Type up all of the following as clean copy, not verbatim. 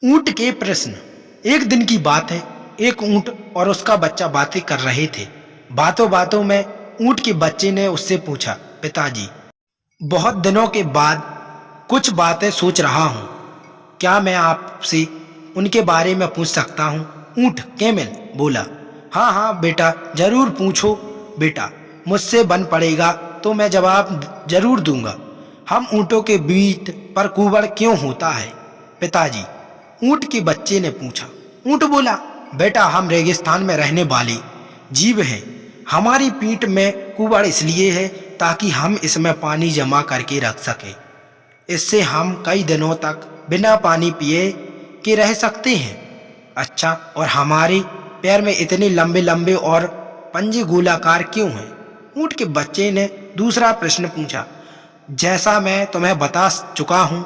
ऊंट के प्रश्न। एक दिन की बात है। एक ऊंट और उसका बच्चा बातें कर रहे थे। बातों बातों में ऊंट के बच्चे ने उससे पूछा, पिताजी, बहुत दिनों के बाद कुछ बातें सोच रहा हूँ, क्या मैं आपसे उनके बारे में पूछ सकता हूँ? ऊंट कैमल बोला, हाँ हाँ बेटा, जरूर पूछो बेटा, मुझसे बन पड़ेगा तो मैं जवाब जरूर दूंगा। हम ऊँटों के बीच पर कुंवड़ क्यों होता है पिताजी? ऊंट के बच्चे ने पूछा। ऊंट बोला, बेटा, हम रेगिस्तान में रहने वाले जीव हैं। हमारी पीठ में कुंवड़ इसलिए है ताकि हम इसमें पानी जमा करके रख सकें। इससे हम कई दिनों तक बिना पानी पिए के रह सकते हैं। अच्छा, और हमारे पैर में इतने लंबे लंबे और पंजे गोलाकार क्यों हैं? ऊंट के बच्चे ने दूसरा प्रश्न पूछा। जैसा मैं तुम्हें बता चुका हूँ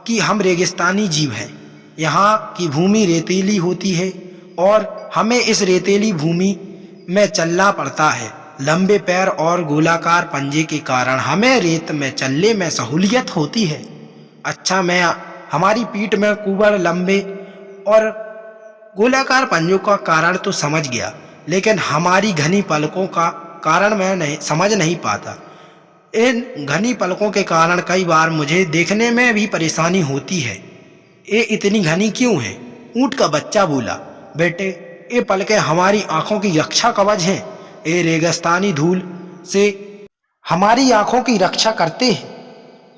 कि हम रेगिस्तानी जीव हैं। यहाँ की भूमि रेतीली होती है और हमें इस रेतीली भूमि में चलना पड़ता है। लंबे पैर और गोलाकार पंजे के कारण हमें रेत में चलने में सहूलियत होती है। अच्छा, मैं हमारी पीठ में कुंवड़ लंबे और गोलाकार पंजों का कारण तो समझ गया, लेकिन हमारी घनी पलकों का कारण मैं नहीं समझ नहीं पाता। इन घनी पलकों के कारण कई बार मुझे देखने में भी परेशानी होती है। ये इतनी घनी क्यों है? ऊंट का बच्चा बोला, बेटे, ये पलकें हमारी आंखों की रक्षा कवच हैं। ये रेगिस्तानी धूल से हमारी आंखों की रक्षा करते हैं।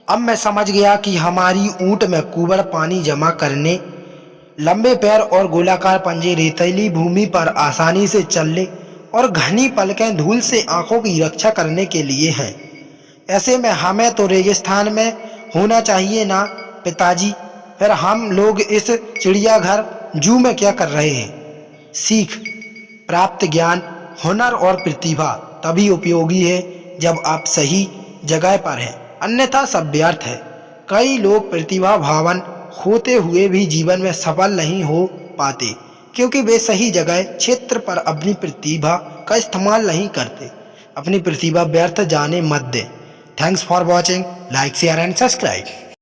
अब मैं समझ गया कि हमारी ऊंट में कुंवड़ पानी जमा करने, लंबे पैर और गोलाकार पंजे रेतीली भूमि पर आसानी से चलने और घनी पलकें धूल से आंखों की रक्षा करने के लिए हैं। ऐसे में हमें तो रेगिस्तान में होना चाहिए ना पिताजी? फिर हम लोग इस चिड़ियाघर जू में क्या कर रहे हैं? सीख, प्राप्त ज्ञान, हुनर और प्रतिभा तभी उपयोगी है जब आप सही जगह पर हैं, अन्यथा सब व्यर्थ है। कई लोग प्रतिभा भावन होते हुए भी जीवन में सफल नहीं हो पाते क्योंकि वे सही जगह क्षेत्र पर अपनी प्रतिभा का इस्तेमाल नहीं करते। अपनी प्रतिभा व्यर्थ जाने मत दें। Thanks for watching. Like, share and subscribe.